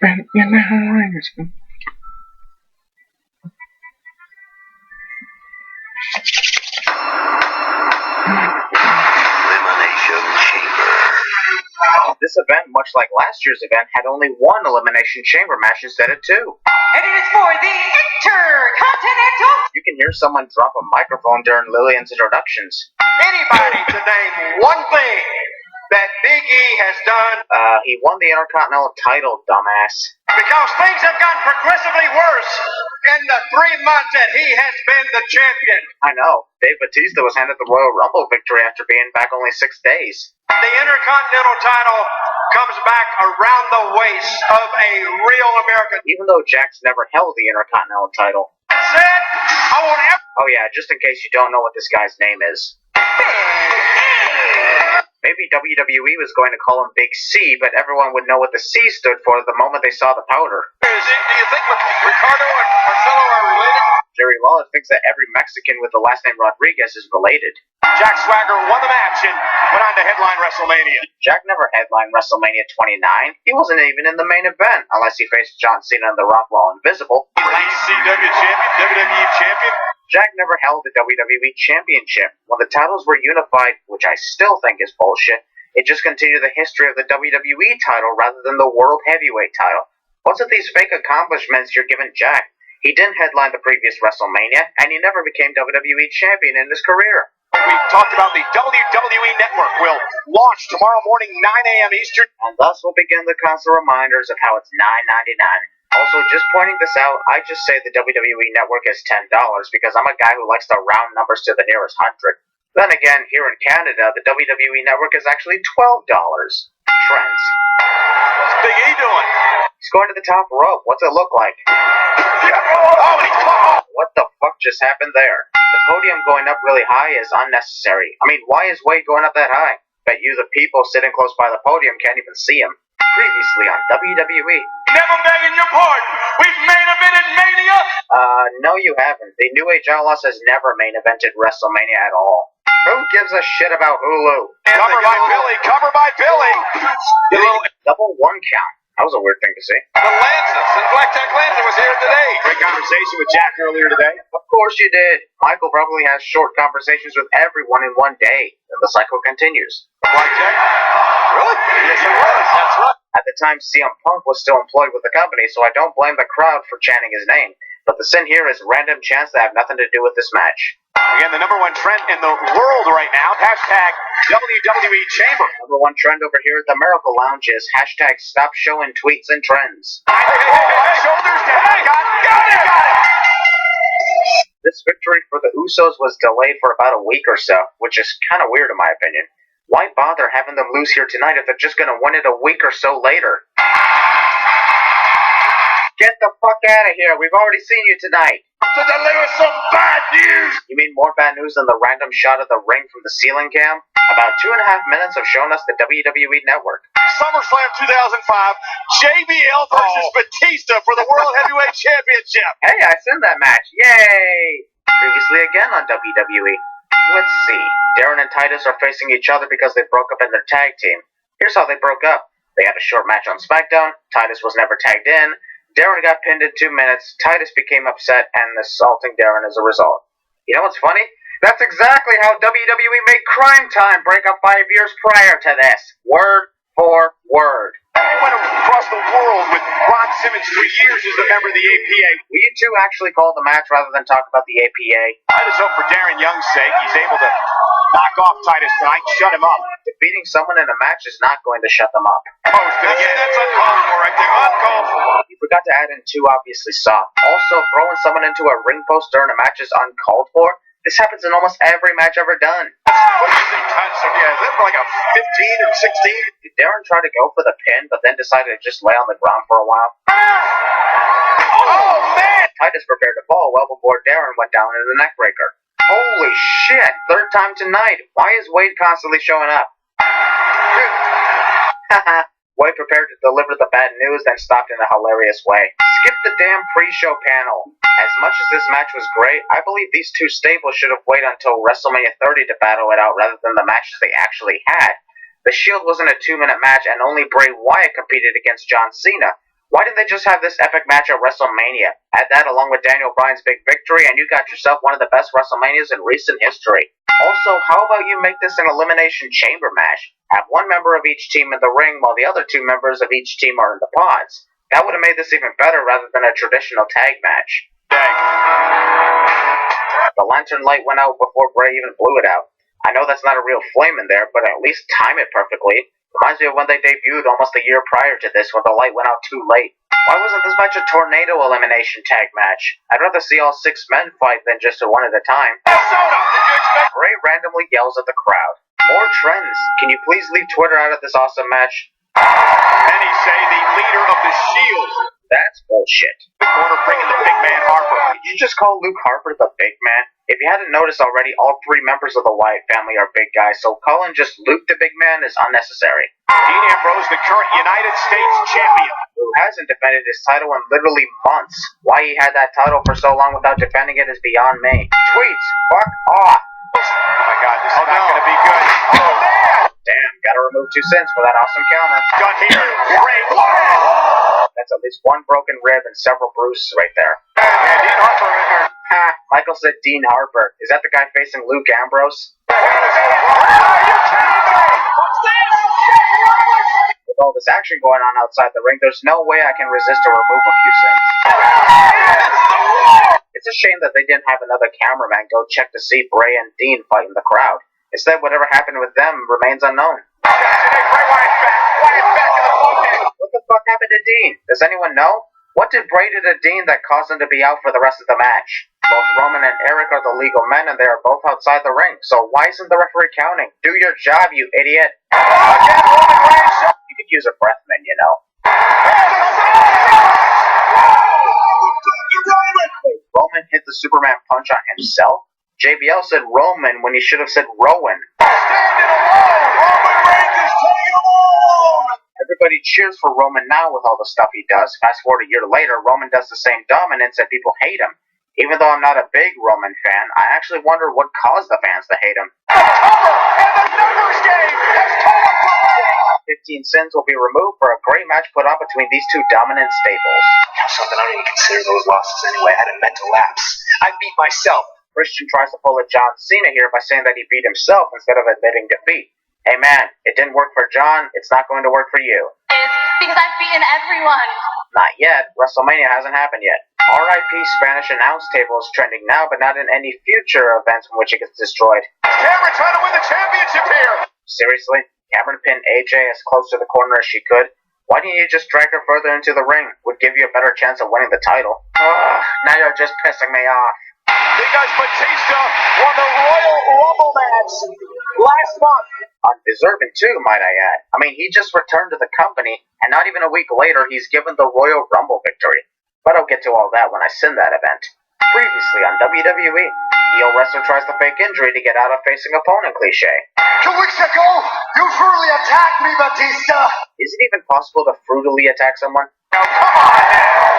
Elimination Chamber. This event, much like last year's event, had only one Elimination Chamber match instead of two. And it is for the Intercontinental. You can hear someone drop a microphone during Lillian's introductions. Anybody to name one thing that Big E has done? He won the Intercontinental title, dumbass. Because things have gotten progressively worse in the 3 months that he has been the champion. I know. Dave Bautista was handed the Royal Rumble victory after being back only 6 days. The Intercontinental title comes back around the waist of a real American. Even though Jax never held the Intercontinental title. Said, I want Oh yeah, just in case you don't know what this guy's name is. Maybe WWE was going to call him Big C, but everyone would know what the C stood for the moment they saw the powder. Do you think Ricardo and Marcelo are related? Jerry Lawler thinks that every Mexican with the last name Rodriguez is related. Jack Swagger won the match and went on to headline WrestleMania. Jack never headlined WrestleMania 29. He wasn't even in the main event, unless he faced John Cena and The Rock while invisible. ECW champion, WWE champion. Jack never held the WWE Championship. When the titles were unified, which I still think is bullshit, it just continued the history of the WWE title rather than the World Heavyweight title. What's with these fake accomplishments you're giving Jack? He didn't headline the previous WrestleMania, and he never became WWE Champion in his career. We talked about the WWE Network will launch tomorrow morning, 9 a.m. Eastern. And thus will begin the constant reminders of how it's $9.99. Also, just pointing this out, I just say the WWE Network is $10 because I'm a guy who likes to round numbers to the nearest 100. Then again, here in Canada, the WWE Network is actually $12. Trends. What's Big E doing? He's going to the top rope. What's it look like? What the fuck just happened there? The podium going up really high is unnecessary. I mean, why is Wade going up that high? Bet you the people sitting close by the podium can't even see him. Previously on WWE. Never begging your pardon. We've main evented Mania. No you haven't. The New Age Outlaws has never main evented WrestleMania at all. Who gives a shit about Hulu? Cover by Billy. Cover by Billy. Double one count. That was a weird thing to see. The Lances and Blackjack Lanza was here today. Great conversation with Jack earlier today. Of course you did. Michael probably has short conversations with everyone in one day. And the cycle continues. Blackjack? Really? Yes, it was. That's right. At the time, CM Punk was still employed with the company, so I don't blame the crowd for chanting his name. But the sin here is random chants that have nothing to do with this match. Again, the number one trend in the world right now, hashtag WWE Chamber. Number one trend over here at the Miracle Lounge is hashtag stop showing tweets and trends. Hey, shoulders down. Got it. This victory for the Usos was delayed for about a week or so, which is kind of weird in my opinion. Why bother having them lose here tonight if they're just going to win it a week or so later? Get the fuck out of here. We've already seen you tonight. To deliver some bad news. You mean more bad news than the random shot of the ring from the ceiling cam? About 2.5 minutes have shown us the WWE Network. SummerSlam 2005, JBL versus Batista for the World Heavyweight Championship. Hey, I seen that match. Yay! Previously again on WWE. Let's see. Darren and Titus are facing each other because they broke up in their tag team. Here's how they broke up. They had a short match on SmackDown. Titus was never tagged in. Darren got pinned in 2 minutes. Titus became upset and assaulting Darren as a result. You know what's funny? That's exactly how WWE made Crime Time break up 5 years prior to this. Word for word. He went across the world with Ron Simmons for years as a member of the APA. We two actually called the match rather than talk about the APA. I just hope for Darren Young's sake he's able to knock off Titus tonight, shut him up. Defeating someone in a match is not going to shut them up. Posted again. That's uncalled for right there. Uncalled for. You forgot to add in two obviously soft. Also, throwing someone into a ring post during a match is uncalled for. This happens in almost every match ever done. What do you think, Titus? Yeah, is that like a 15 or 16? Did Darren try to go for the pin, but then decided to just lay on the ground for a while? Oh, man! Titus prepared to fall well before Darren went down into the neckbreaker. Holy shit! Third time tonight. Why is Wade constantly showing up? Haha. Wade prepared to deliver the bad news, then stopped in a hilarious way. Skip the damn pre-show panel. As much as this match was great, I believe these two stables should have waited until WrestleMania 30 to battle it out rather than the matches they actually had. The Shield wasn't a 2-minute match and only Bray Wyatt competed against John Cena. Why didn't they just have this epic match at WrestleMania? Add that along with Daniel Bryan's big victory, and you got yourself one of the best WrestleManias in recent history. Also, how about you make this an Elimination Chamber match? Have one member of each team in the ring while the other two members of each team are in the pods. That would have made this even better rather than a traditional tag match. The lantern light went out before Bray even blew it out. I know that's not a real flame in there, but at least time it perfectly. Reminds me of when they debuted almost a year prior to this when the light went out too late. Why wasn't this match a tornado elimination tag match? I'd rather see all 6 men fight than just one at a time. Bray randomly yells at the crowd. More trends. Can you please leave Twitter out of this awesome match? Many say the leader of the Shield. That's bullshit. The corner bringing the big man Harper. Did you just call Luke Harper the big man? If you hadn't noticed already, all 3 members of the Wyatt family are big guys, so calling just Luke the big man is unnecessary. Dean Ambrose, the current United States champion. Who hasn't defended his title in literally months. Why he had that title for so long without defending it is beyond me. Tweets, fuck off. Oh my God, this is not going to be good. Oh man! Damn, gotta remove 2 cents for that awesome counter. Done here. Great. That's at least 1 broken rib and several bruises right there. And Dean Harper in there. Ha, Michael said Dean Harper. Is that the guy facing Luke Ambrose? With all this action going on outside the ring, there's no way I can resist to remove a few cents. It's a shame that they didn't have another cameraman go check to see Bray and Dean fight in the crowd. Instead, whatever happened with them remains unknown. What the fuck happened to Dean? Does anyone know? What did Bray do to Dean that caused him to be out for the rest of the match? Both Roman and Eric are the legal men and they are both outside the ring, so why isn't the referee counting? Do your job, you idiot. You could use a breath mint, you know. Wait, Roman hit the Superman punch on himself? JBL said Roman when he should have said Rowan. Everybody cheers for Roman now with all the stuff he does. Fast forward a year later, Roman does the same dominance and people hate him. Even though I'm not a big Roman fan, I actually wonder what caused the fans to hate him. 15 cents will be removed for a great match put on between these 2 dominant staples. Something I don't even consider those losses anyway. I had a mental lapse. I beat myself. Christian tries to pull a John Cena here by saying that he beat himself instead of admitting defeat. Hey man, it didn't work for John, it's not going to work for you. It's because I've beaten everyone. Not yet. WrestleMania hasn't happened yet. RIP Spanish announce table is trending now, but not in any future events in which it gets destroyed. Cameron trying to win the championship here. Seriously? Cameron pinned AJ as close to the corner as she could? Why didn't you just drag her further into the ring? Would give you a better chance of winning the title. Now you're just pissing me off. Because Batista won the Royal Rumble match last month. Undeserving too, might I add. I mean, he just returned to the company, and not even a week later, he's given the Royal Rumble victory. But I'll get to all that when I send that event. Previously on WWE, heel wrestler tries to fake injury to get out of facing opponent cliche. 2 weeks ago, you brutally attacked me, Batista. Is it even possible to frutally attack someone? Now, come on now.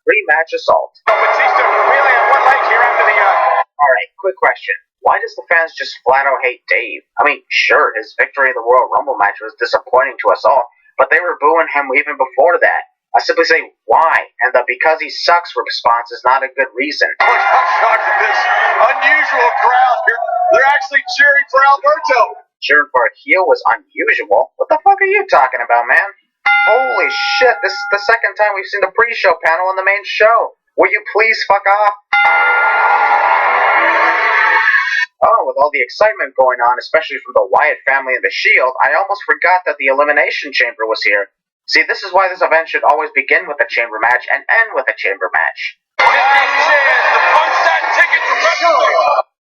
Pre-match assault. Batista really on one leg here after the... Alright, quick question. Why does the fans just flat out hate Dave? I mean, sure, his victory in the Royal Rumble match was disappointing to us all, but they were booing him even before that. I simply say, why? And the because he sucks response is not a good reason. I'm shocked at this unusual crowd here. They're actually cheering for Alberto. Cheering for a heel was unusual? What the fuck are you talking about, man? Holy shit, this is the second time we've seen the pre-show panel on the main show. Will you please fuck off? Oh, with all the excitement going on, especially from the Wyatt family and the Shield, I almost forgot that the Elimination Chamber was here. See, this is why this event should always begin with a chamber match and end with a chamber match.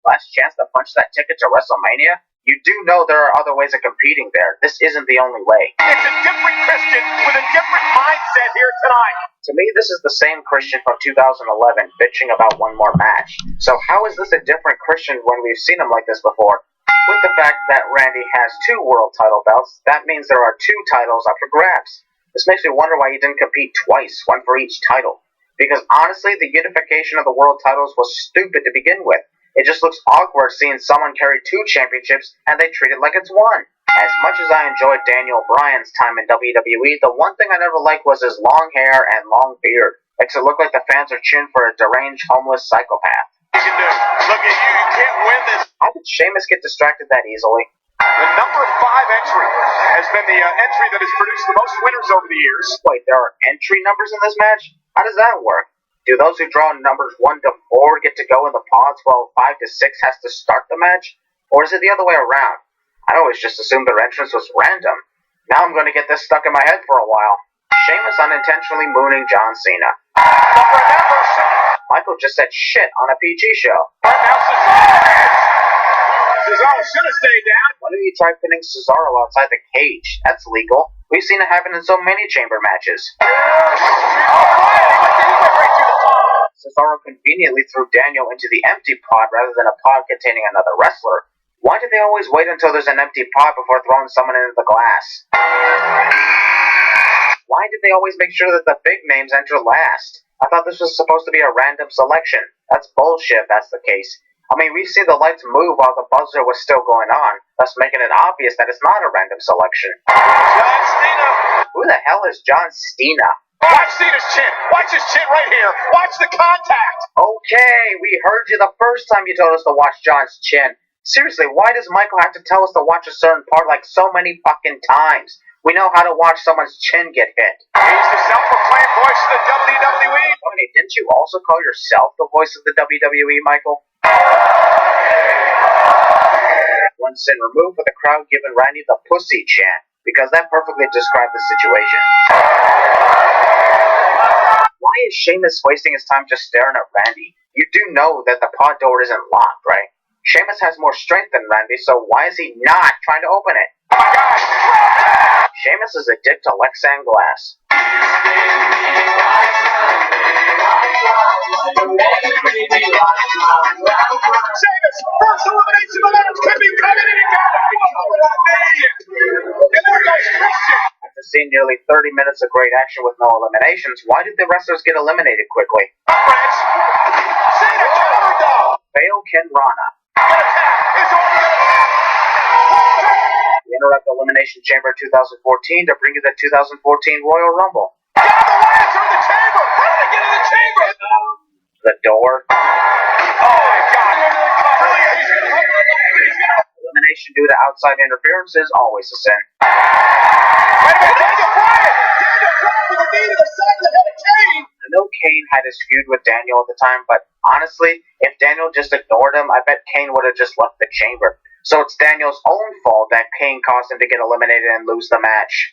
Last chance to punch that ticket to WrestleMania? You do know there are other ways of competing there. This isn't the only way. It's a different Christian with a different mindset here tonight. To me, this is the same Christian from 2011 bitching about one more match. So how is this a different Christian when we've seen him like this before? With the fact that Randy has 2 world title belts, that means there are 2 titles up for grabs. This makes me wonder why he didn't compete twice, one for each title. Because honestly, the unification of the world titles was stupid to begin with. It just looks awkward seeing someone carry 2 championships and they treat it like it's one. As much as I enjoyed Daniel Bryan's time in WWE, the one thing I never liked was his long hair and long beard. Makes it look like the fans are cheering for a deranged, homeless psychopath. You can do. Look at you. You can't win this. How did Sheamus get distracted that easily? The number 5 entry has been the entry that has produced the most winners over the years. Wait, there are entry numbers in this match? How does that work? Do those who draw numbers 1 to 4 get to go in the pods while 5 to 6 has to start the match? Or is it the other way around? I always just assumed their entrance was random. Now I'm going to get this stuck in my head for a while. Sheamus unintentionally mooning John Cena. But remember, Michael just said shit on a PG show. right now Cesaro should have stayed down. Why don't you try pinning Cesaro outside the cage? That's legal. We've seen it happen in so many chamber matches. Cesaro conveniently threw Daniel into the empty pod rather than a pod containing another wrestler. Why do they always wait until there's an empty pod before throwing someone into the glass? Why did they always make sure that the big names enter last? I thought this was supposed to be a random selection. That's bullshit if that's the case. I mean, we've seen the lights move while the buzzer was still going on, thus making it obvious that it's not a random selection. John Cena. Who the hell is John Cena? Watch Cena's chin. Watch his chin right here. Watch the contact. Okay, we heard you the first time you told us to watch John's chin. Seriously, why does Michael have to tell us to watch a certain part like so many fucking times? We know how to watch someone's chin get hit. He's the self-proclaimed voice of the WWE. Tony, didn't you also call yourself the voice of the WWE, Michael? One sin removed, with the crowd giving Randy the pussy chant, because that perfectly described the situation. Why is Sheamus wasting his time just staring at Randy? You do know that the pod door isn't locked, right? Sheamus has more strength than Randy, so why is he not trying to open it? Oh my God. Sheamus is addicted to Lexan glass. Sheamus, first elimination momentum could be coming in again. And there goes Christian. After seeing nearly 30 minutes of great action with no eliminations, why did the wrestlers get eliminated quickly? French. Cena covered though. Fail Ken Rana. Good attack. He's over the We interrupt Elimination Chamber 2014 to bring you the 2014 Royal Rumble. Get out of the way through the chamber. How did they get in the chamber? The door. Oh my God. Elimination due to outside interference is always a sin. Wait a minute, Daniel Bryan! Daniel Bryan with a knee to the side of the head of Kane! I know Kane had his feud with Daniel at the time, but honestly, if Daniel just ignored him, I bet Kane would have just left the chamber. So it's Daniel's own fault that Kane caused him to get eliminated and lose the match.